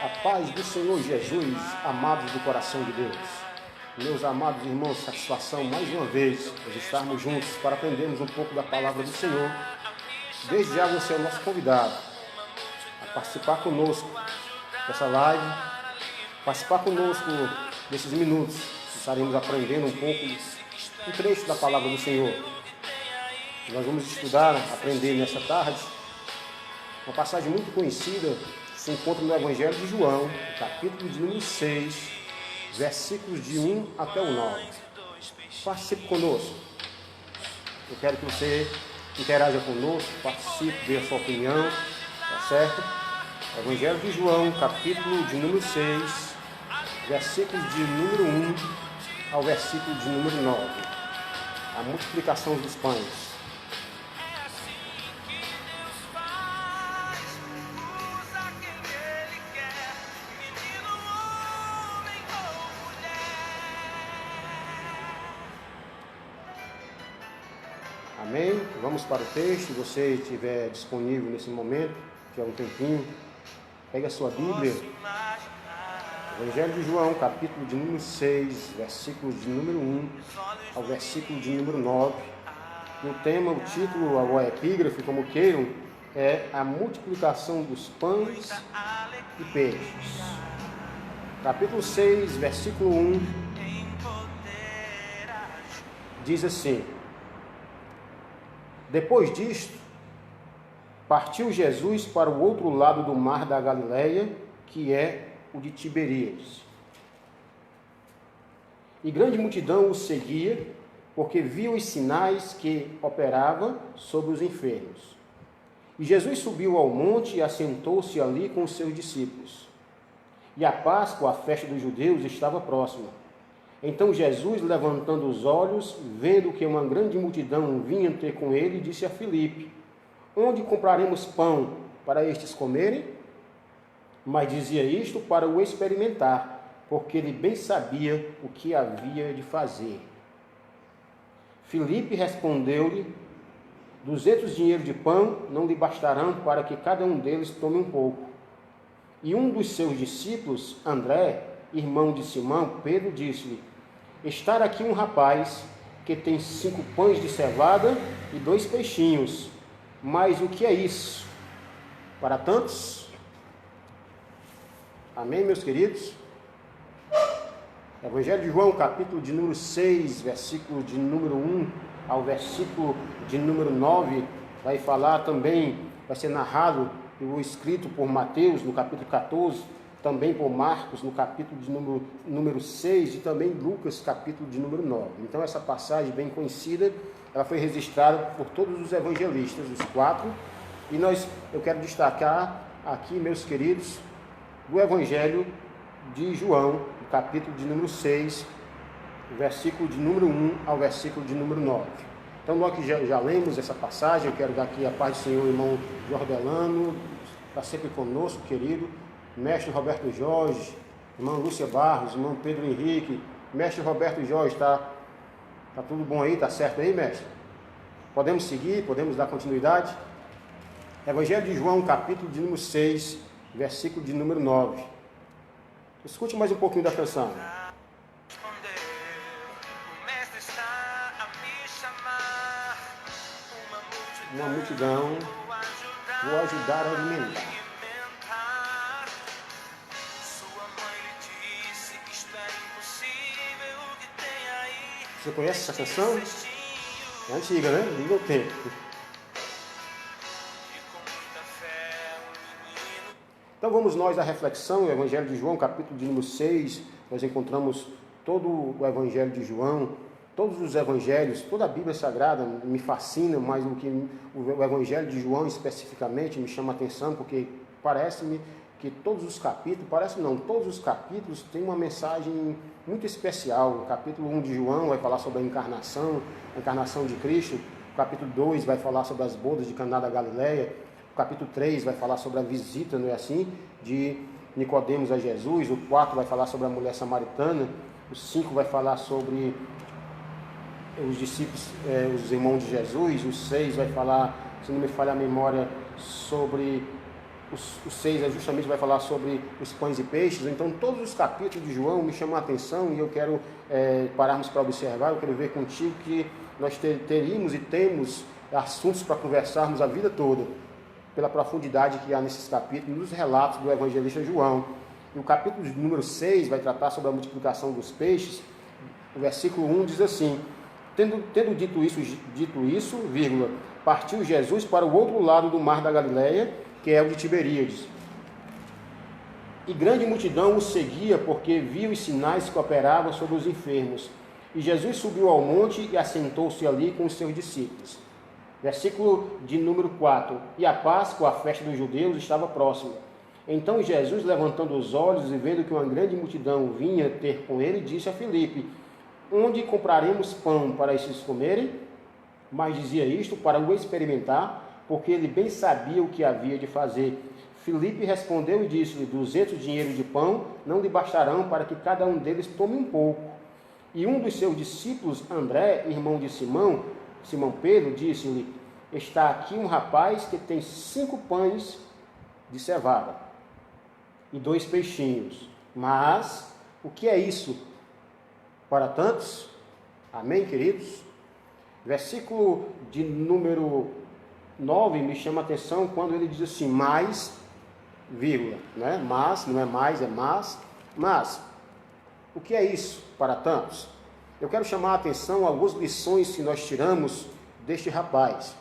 A paz do Senhor Jesus, amados do coração de Deus. Meus amados irmãos, satisfação mais uma vez de estarmos juntos para aprendermos um pouco da palavra do Senhor. Desde já você é o nosso convidado a participar conosco dessa live, participar conosco desses minutos. Estaremos aprendendo um pouco, um trecho da palavra do Senhor. Nós vamos estudar, aprender nessa tarde, uma passagem muito conhecida, se encontra no Evangelho de João, capítulo de número 6, versículos de 1 até o 9. Participe conosco. Eu quero que você interaja conosco, participe, dê a sua opinião, tá certo? Evangelho de João, capítulo de número 6, versículos de número 1 ao versículo de número 9. A multiplicação dos pães. Amém? Vamos para o texto. Se você estiver disponível nesse momento, tiver um tempinho, pegue a sua Bíblia. Evangelho de João, capítulo de número 6, versículos de número 1 ao versículo de número 9. E o tema, o título, ou a epígrafe, como queiram, é a multiplicação dos pães e peixes. Capítulo 6, versículo 1, diz assim: Depois disto, partiu Jesus para o outro lado do mar da Galileia, que é o de Tiberíades. E grande multidão o seguia, porque via os sinais que operava sobre os enfermos. E Jesus subiu ao monte e assentou-se ali com os seus discípulos. E a Páscoa, a festa dos judeus, estava próxima. Então Jesus, levantando os olhos, vendo que uma grande multidão vinha ter com ele, disse a Filipe: Onde compraremos pão para estes comerem? Mas dizia isto para o experimentar, porque ele bem sabia o que havia de fazer. Filipe respondeu-lhe: 200 dinheiros de pão não lhe bastarão para que cada um deles tome um pouco. E um dos seus discípulos, André, irmão de Simão, Pedro, disse-lhe: Está aqui um rapaz que tem 5 pães de cevada e 2 peixinhos. Mas o que é isso para tantos? Amém, meus queridos? Evangelho de João, capítulo de número 6, versículo de número 1 ao versículo de número 9, vai falar também, vai ser narrado e escrito por Mateus no capítulo 14, também por Marcos no capítulo de número 6 e também Lucas, capítulo de número 9. Então essa passagem bem conhecida, ela foi registrada por todos os evangelistas, os 4, e eu quero destacar aqui, meus queridos, do Evangelho de João, no capítulo de número 6, versículo de número 1 ao versículo de número 9. Então nós que já lemos essa passagem, eu quero dar aqui a paz do Senhor, irmão Jordelano, está sempre conosco, querido, mestre Roberto Jorge, irmã Lúcia Barros, irmão Pedro Henrique, mestre Roberto Jorge, tá tudo bom aí, tá certo aí, mestre? Podemos seguir, podemos dar continuidade? Evangelho de João, capítulo de número 6, versículo de número 9. Escute mais um pouquinho da canção. Uma multidão vou ajudar a alimentar. Você conhece essa canção? É antiga, né? Do meu tempo. Então vamos nós à reflexão, o Evangelho de João, capítulo de número 6. Nós encontramos todo o Evangelho de João, todos os Evangelhos, toda a Bíblia Sagrada me fascina, mas o Evangelho de João especificamente me chama a atenção, porque parece-me que todos os capítulos têm uma mensagem muito especial. O capítulo 1 de João vai falar sobre a encarnação de Cristo. O capítulo 2 vai falar sobre as bodas de Caná da Galileia. O capítulo 3 vai falar sobre a visita, não é assim, de Nicodemos a Jesus. O 4 vai falar sobre a mulher samaritana. O 5 vai falar sobre os discípulos, os irmãos de Jesus. O 6 vai falar, se não me falha a memória, sobre o 6 justamente vai falar sobre os pães e peixes. Então todos os capítulos de João me chamam a atenção e eu quero pararmos para observar. Eu quero ver contigo que nós teríamos e temos assuntos para conversarmos a vida toda, pela profundidade que há nesses capítulos, nos relatos do evangelista João. E o capítulo número 6 vai tratar sobre a multiplicação dos peixes. O versículo 1 diz assim: Tendo dito isso, vírgula, partiu Jesus para o outro lado do mar da Galileia, que é o de Tiberíades. E grande multidão o seguia, porque viu os sinais que operavam sobre os enfermos. E Jesus subiu ao monte e assentou-se ali com os seus discípulos. Versículo de número 4. E a Páscoa, a festa dos judeus, estava próxima. Então Jesus, levantando os olhos e vendo que uma grande multidão vinha ter com ele, disse a Filipe: Onde compraremos pão para estes comerem? Mas dizia isto para o experimentar, porque ele bem sabia o que havia de fazer. Filipe respondeu e disse-lhe: 200 dinheiros de pão não lhe bastarão para que cada um deles tome um pouco. E um dos seus discípulos, André, irmão de Simão Pedro, disse-lhe: Está aqui um rapaz que tem 5 pães de cevada e 2 peixinhos. Mas o que é isso para tantos? Amém, queridos? Versículo de número 9 me chama a atenção quando ele diz assim: mais, vírgula, né? Mas, não é mais, é mas, o que é isso para tantos? Eu quero chamar a atenção a algumas lições que nós tiramos deste rapaz.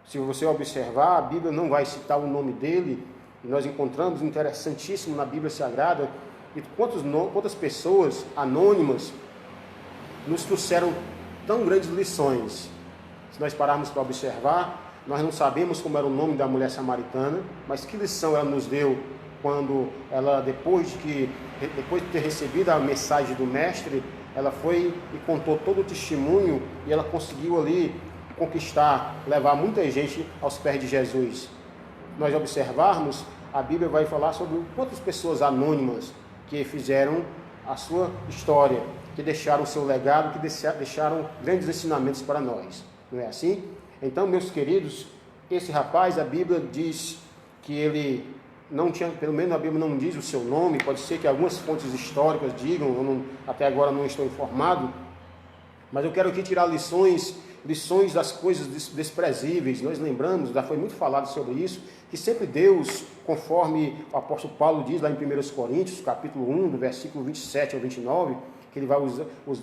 Se você observar, a Bíblia não vai citar o nome dele, e nós encontramos interessantíssimo na Bíblia Sagrada, e quantas pessoas anônimas nos trouxeram tão grandes lições. Se nós pararmos para observar, nós não sabemos como era o nome da mulher samaritana, mas que lição ela nos deu quando ela, depois de ter recebido a mensagem do mestre, ela foi e contou todo o testemunho e ela conseguiu ali conquistar, levar muita gente aos pés de Jesus. Nós observarmos, a Bíblia vai falar sobre quantas pessoas anônimas que fizeram a sua história, que deixaram o seu legado, que deixaram grandes ensinamentos para nós. Não é assim? Então, meus queridos, esse rapaz, a Bíblia diz que ele não tinha, pelo menos a Bíblia não diz o seu nome, pode ser que algumas fontes históricas digam, até agora não estou informado, mas eu quero aqui tirar lições das coisas desprezíveis. Nós lembramos, já foi muito falado sobre isso, que sempre Deus, conforme o apóstolo Paulo diz lá em 1 Coríntios, capítulo 1, do versículo 27 ao 29, que ele vai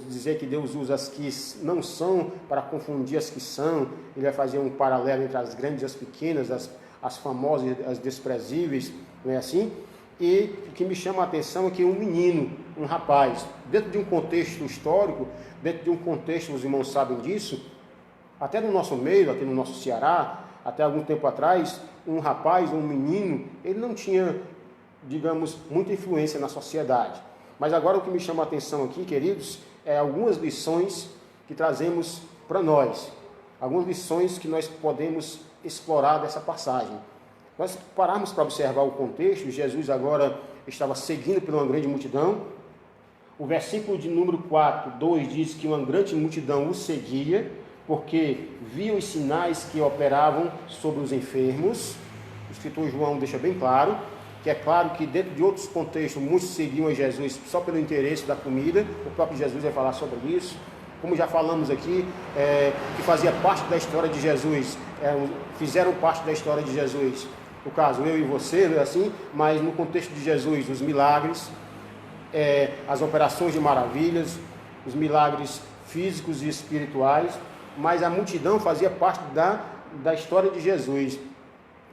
dizer que Deus usa as que não são para confundir as que são. Ele vai fazer um paralelo entre as grandes e as pequenas, as famosas e as desprezíveis, não é assim? E o que me chama a atenção é que um menino, um rapaz, dentro de um contexto histórico, dentro de um contexto, os irmãos sabem disso, até no nosso meio, aqui no nosso Ceará, até algum tempo atrás, um rapaz, um menino, ele não tinha, digamos, muita influência na sociedade. Mas agora o que me chama a atenção aqui, queridos, é algumas lições que trazemos para nós, algumas lições que nós podemos explorar dessa passagem. Nós pararmos para observar o contexto. Jesus agora estava seguindo por uma grande multidão. O versículo de número 4, 2 diz que uma grande multidão o seguia, porque viu os sinais que operavam sobre os enfermos. O escritor João deixa bem claro, que é claro que dentro de outros contextos, muitos seguiam a Jesus só pelo interesse da comida. O próprio Jesus vai falar sobre isso. Como já falamos aqui, que fazia parte da história de Jesus, fizeram parte da história de Jesus. No caso, eu e você, não é assim? Mas no contexto de Jesus, os milagres, as operações de maravilhas, os milagres físicos e espirituais, mas a multidão fazia parte da história de Jesus.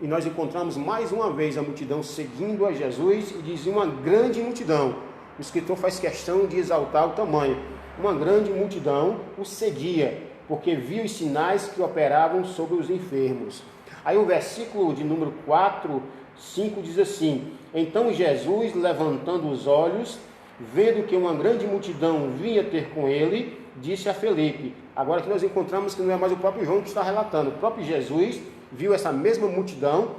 E nós encontramos mais uma vez a multidão seguindo a Jesus, e diz uma grande multidão. O escritor faz questão de exaltar o tamanho. Uma grande multidão o seguia, porque viu os sinais que operavam sobre os enfermos. Aí o versículo de número 4, 5 diz assim: Então Jesus, levantando os olhos, vendo que uma grande multidão vinha ter com ele, disse a Filipe. Agora que nós encontramos que não é mais o próprio João que está relatando, o próprio Jesus viu essa mesma multidão,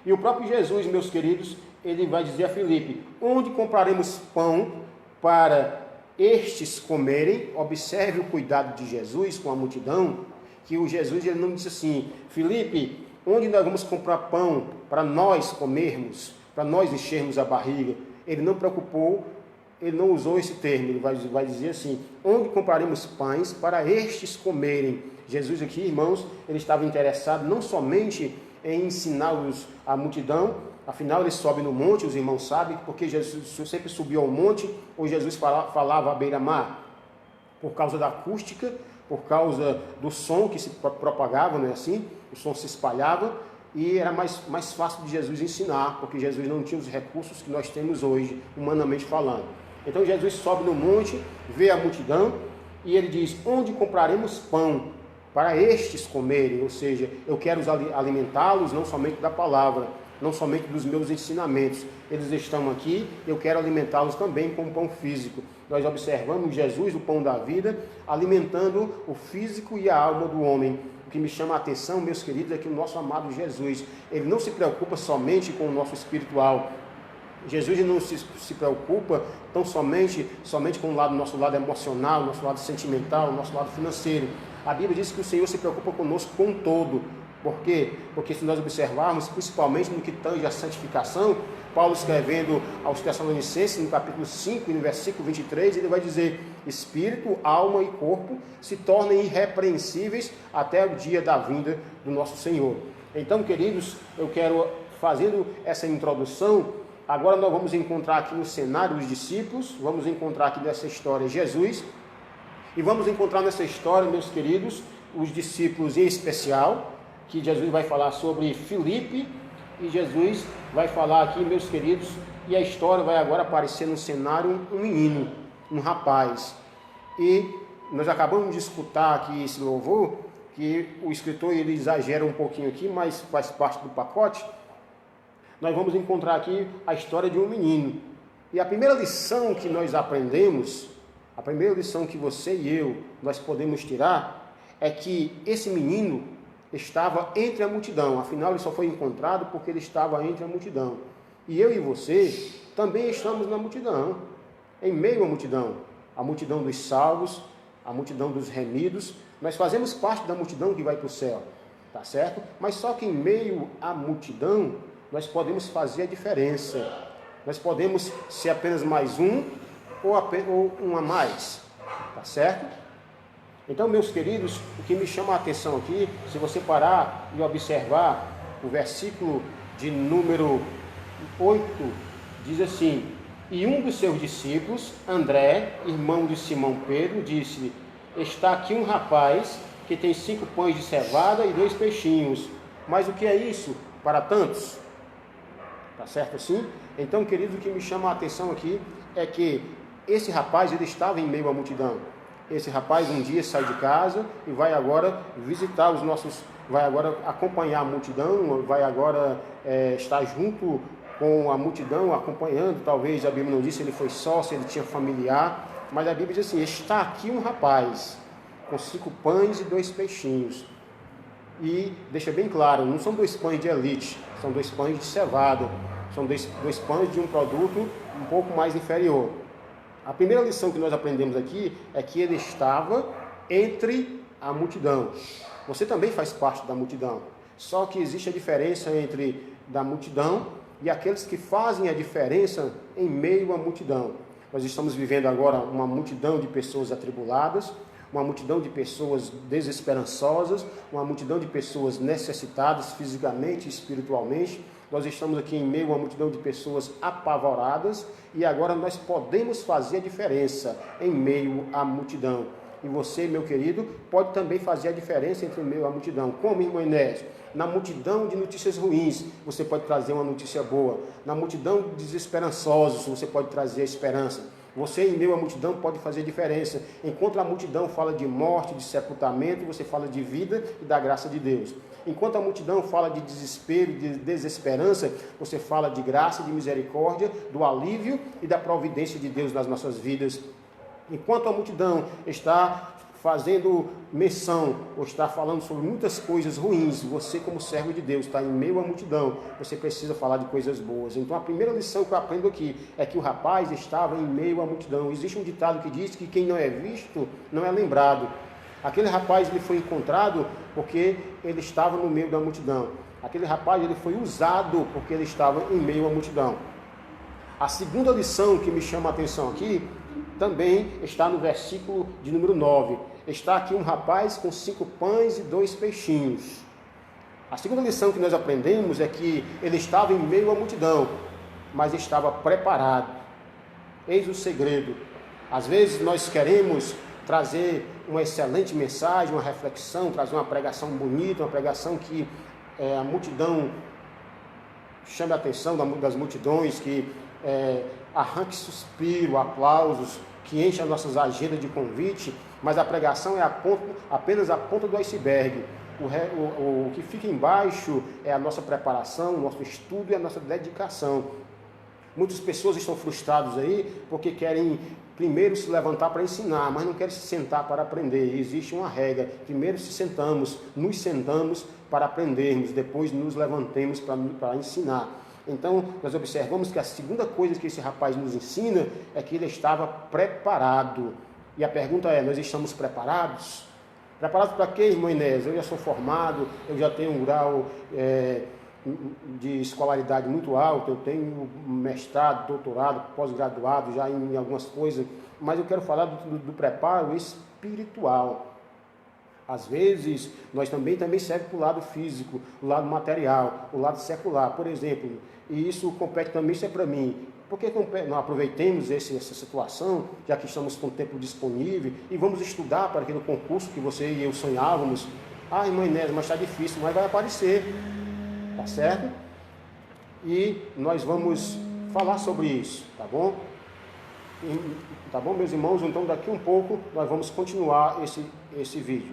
e o próprio Jesus, meus queridos, ele vai dizer a Filipe: onde compraremos pão para estes comerem? Observe o cuidado de Jesus com a multidão, que o Jesus ele não disse assim: Filipe, onde nós vamos comprar pão para nós comermos, para nós enchermos a barriga? Ele não preocupou, ele não usou esse termo, ele vai dizer assim, onde compraremos pães para estes comerem? Jesus aqui, irmãos, ele estava interessado não somente em ensiná-los a multidão, afinal ele sobe no monte, os irmãos sabem, porque Jesus sempre subiu ao monte, ou Jesus falava à beira-mar, por causa da acústica, por causa do som que se propagava, não é assim? O som se espalhava e era mais fácil de Jesus ensinar, porque Jesus não tinha os recursos que nós temos hoje, humanamente falando. Então Jesus sobe no monte, vê a multidão e ele diz, onde compraremos pão para estes comerem? Ou seja, eu quero alimentá-los não somente da palavra, não somente dos meus ensinamentos. Eles estão aqui, eu quero alimentá-los também com pão físico. Nós observamos Jesus, o pão da vida, alimentando o físico e a alma do homem. O que me chama a atenção, meus queridos, é que o nosso amado Jesus, ele não se preocupa somente com o nosso espiritual. Jesus não se preocupa tão somente com o nosso lado emocional, nosso lado sentimental, nosso lado financeiro. A Bíblia diz que o Senhor se preocupa conosco com um todo. Por quê? Porque se nós observarmos, principalmente no que tange a santificação, Paulo escrevendo aos Tessalonicenses, no capítulo 5, no versículo 23, ele vai dizer, espírito, alma e corpo se tornem irrepreensíveis até o dia da vinda do nosso Senhor. Então, queridos, eu quero, fazendo essa introdução, agora nós vamos encontrar aqui no cenário os discípulos, vamos encontrar aqui nessa história Jesus, e vamos encontrar nessa história, meus queridos, os discípulos em especial, que Jesus vai falar sobre Filipe, e Jesus vai falar aqui, meus queridos, e a história vai agora aparecer no cenário um menino, um rapaz. E nós acabamos de escutar aqui esse louvor, que o escritor ele exagera um pouquinho aqui, mas faz parte do pacote. Nós vamos encontrar aqui a história de um menino. E a primeira lição que nós aprendemos, a primeira lição que você e eu, nós podemos tirar, é que esse menino estava entre a multidão. Afinal, ele só foi encontrado porque ele estava entre a multidão. E eu e você também estamos na multidão, em meio à multidão. A multidão dos salvos, a multidão dos remidos. Nós fazemos parte da multidão que vai para o céu, tá certo? Mas só que em meio à multidão, nós podemos fazer a diferença. Nós podemos ser apenas mais um ou um a mais, tá certo? Então, meus queridos, o que me chama a atenção aqui, se você parar e observar o versículo de número 8, diz assim, e um dos seus discípulos, André, irmão de Simão Pedro, disse, está aqui um rapaz que tem 5 pães de cevada e 2 peixinhos, mas o que é isso para tantos? Tá certo assim? Então, querido, o que me chama a atenção aqui é que esse rapaz, ele estava em meio à multidão. Esse rapaz um dia sai de casa e vai agora visitar vai agora acompanhar a multidão, vai agora estar junto com a multidão, acompanhando, talvez a Bíblia não disse se ele foi só, se ele tinha familiar, mas a Bíblia diz assim, está aqui um rapaz com 5 pães e 2 peixinhos. E deixa bem claro, não são 2 pães de elite, são 2 pães de cevada, são 2 pães de um produto um pouco mais inferior. A primeira lição que nós aprendemos aqui é que ele estava entre a multidão. Você também faz parte da multidão. Só que existe a diferença entre da multidão e aqueles que fazem a diferença em meio à multidão. Nós estamos vivendo agora uma multidão de pessoas atribuladas, uma multidão de pessoas desesperançosas, uma multidão de pessoas necessitadas fisicamente e espiritualmente. Nós estamos aqui em meio a uma multidão de pessoas apavoradas e agora nós podemos fazer a diferença em meio à multidão. E você, meu querido, pode também fazer a diferença entre meio à multidão. Como, irmão Inés? Na multidão de notícias ruins, você pode trazer uma notícia boa. Na multidão de desesperançosos, você pode trazer a esperança. Você, em meio à multidão, pode fazer diferença. Enquanto a multidão fala de morte, de sepultamento, você fala de vida e da graça de Deus. Enquanto a multidão fala de desespero, de desesperança, você fala de graça, de misericórdia, do alívio e da providência de Deus nas nossas vidas. Enquanto a multidão está fazendo menção ou está falando sobre muitas coisas ruins, você como servo de Deus está em meio à multidão, você precisa falar de coisas boas. Então a primeira lição que eu aprendo aqui é que o rapaz estava em meio à multidão. Existe um ditado que diz que quem não é visto não é lembrado. Aquele rapaz ele foi encontrado porque ele estava no meio da multidão. Aquele rapaz, ele foi usado porque ele estava em meio à multidão. A segunda lição que me chama a atenção aqui, também está no versículo de número 9. Está aqui um rapaz com 5 pães e 2 peixinhos. A segunda lição que nós aprendemos é que ele estava em meio à multidão, mas estava preparado. Eis o segredo. Às vezes nós queremos trazer uma excelente mensagem, uma reflexão, trazer uma pregação bonita, uma pregação que a multidão chame a atenção das multidões, que arranque suspiro, aplausos, que enche as nossas agendas de convite, mas a pregação é apenas a ponta do iceberg. O que fica embaixo é a nossa preparação, o nosso estudo e a nossa dedicação. Muitas pessoas estão frustradas aí porque querem primeiro se levantar para ensinar, mas não querem se sentar para aprender. E existe uma regra: primeiro nos sentamos para aprendermos, depois nos levantemos para ensinar. Então, nós observamos que a segunda coisa que esse rapaz nos ensina é que ele estava preparado. E a pergunta é: nós estamos preparados? Preparados para quê, irmão Inés? Eu já sou formado, eu já tenho um grau de escolaridade muito alto, eu tenho mestrado, doutorado, pós-graduado já em algumas coisas, mas eu quero falar do preparo espiritual. Às vezes, nós também serve para o lado físico, o lado material, o lado secular, por exemplo, e isso compete também, isso é para mim. Por que não aproveitemos essa situação, já que estamos com o tempo disponível, e vamos estudar para aquele concurso que você e eu sonhávamos? Ah, irmã Inés, mas está difícil, mas vai aparecer, tá certo? E nós vamos falar sobre isso, tá bom? Tá bom, meus irmãos? Então, daqui um pouco, nós vamos continuar esse vídeo.